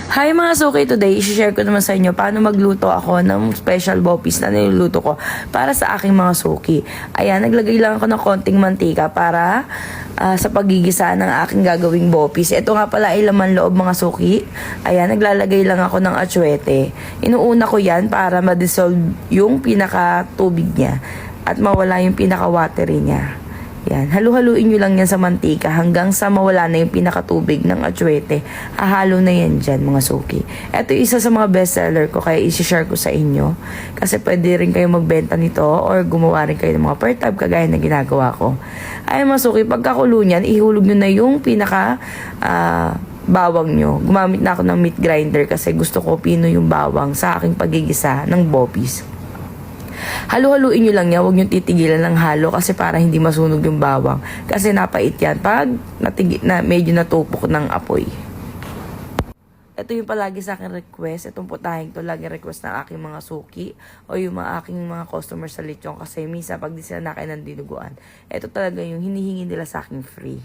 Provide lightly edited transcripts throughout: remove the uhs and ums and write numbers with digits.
Hi mga suki, today i-share ko naman sa inyo paano magluto ako ng special bopis na niluluto ko para sa aking mga suki. Ayan, naglagay lang ako ng konting mantika para sa pagigisa ng aking gagawing bopis. Ito nga pala ay laman loob mga suki. Ayan, naglalagay lang ako ng atsuete. Inuuna ko yan para ma-dissolve yung pinaka-tubig niya at mawala yung pinaka-watery niya. Yan, halu-haluin nyo lang yan sa mantika hanggang sa mawala na yung pinakatubig ng atsuete. Hahalo na yan dyan mga suki. Ito isa sa mga bestseller ko kaya isi-share ko sa inyo. Kasi pwede rin kayo magbenta nito or gumawa rin kayo ng mga per-tab kagaya na ginagawa ko. Ay mga suki, pagkakulo nyan, ihulog nyo na yung pinaka bawang nyo. Gumamit na ako ng meat grinder kasi gusto ko pino yung bawang sa aking pagigisa ng bopis. Halu-haluin nyo lang yan, huwag nyo titigilan ng halo kasi para hindi masunog yung bawang. Kasi napait yan pag medyo natupok ng apoy. Ito yung palagi sa akin request. Itong putahing to lagi request ng aking mga suki o yung mga aking mga customers sa lechon kasi misa pag di sila nakain ng dinuguan. Ito talaga yung hinihingi nila sa akin free.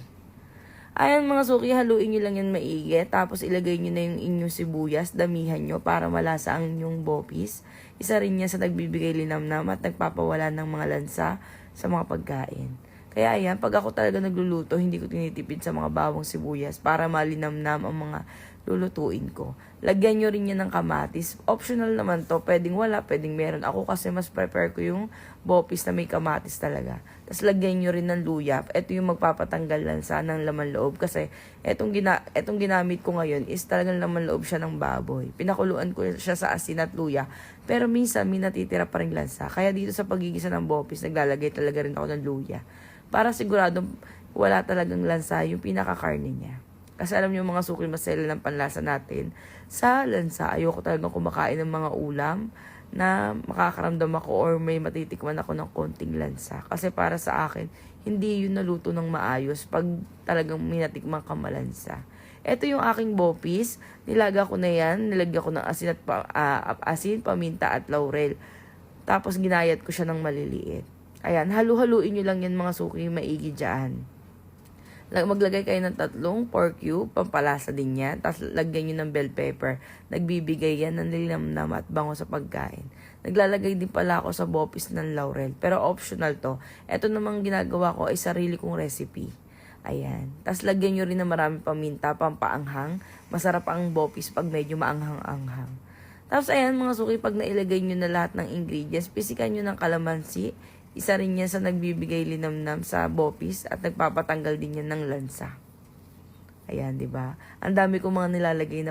Ayan mga suki, haluin nyo lang yan maigi. Tapos ilagay nyo na yung inyong sibuyas, damihan nyo para malasa ang inyong bopis. Isa rin yan sa nagbibigay linamnam at nagpapawala ng mga lansa sa mga pagkain. Kaya ayan, pag ako talaga nagluluto, hindi ko tinitipid sa mga bawang sibuyas para malinamnam ang mga lulutuin ko. Lagyan nyo rin yan ng kamatis. Optional naman to. Pwedeng wala, pwedeng meron. Ako kasi mas prepare ko yung bopis na may kamatis talaga. Tapos lagyan nyo rin ng luya. Ito yung magpapatanggal lansa ng laman loob. Kasi etong ginamit ko ngayon is talagang laman loob siya ng baboy. Pinakuluan ko siya sa asin at luya. Pero minsan may natitira pa rin lansa. Kaya dito sa pagigisa ng bopis, naglalagay talaga rin ako ng luya. Para siguradong wala talagang lansa yung pinakakarne niya. Kasi alam niyo mga suki, masela ng panlasa natin sa lansa. Ayoko talagang kumakain ng mga ulam na makakaramdam ako or may matitikman ako ng konting lansa. Kasi para sa akin, hindi yun naluto ng maayos pag talagang minatikman ka malansa. Ito yung aking bopis. Nilaga ko na yan. Nilagyan ko ng asin, paminta at laurel. Tapos ginayat ko siya ng maliliit. Ayan, halu-haluin nyo lang yan mga suki, maigi dyan. Maglagay kayo ng 3 pork cube, pampalasa din yan. Tapos lagyan nyo ng bell pepper. Nagbibigay yan ng nilamnam at bango sa pagkain. Naglalagay din pala ako sa bopis ng laurel. Pero optional to. Ito namang ginagawa ko ay sarili kong recipe. Ayan. Tapos lagyan nyo rin ng maraming paminta, pampaanghang. Masarap ang bopis pag medyo maanghang-anghang. Tapos ayan mga suki, pag nailagay nyo na lahat ng ingredients, pisikan nyo ng kalamansi. Isa rin yan sa nagbibigay linamnam sa bopis at nagpapatanggal din yan ng lansa. Ayan, di ba? Ang dami kong mga nilalagay na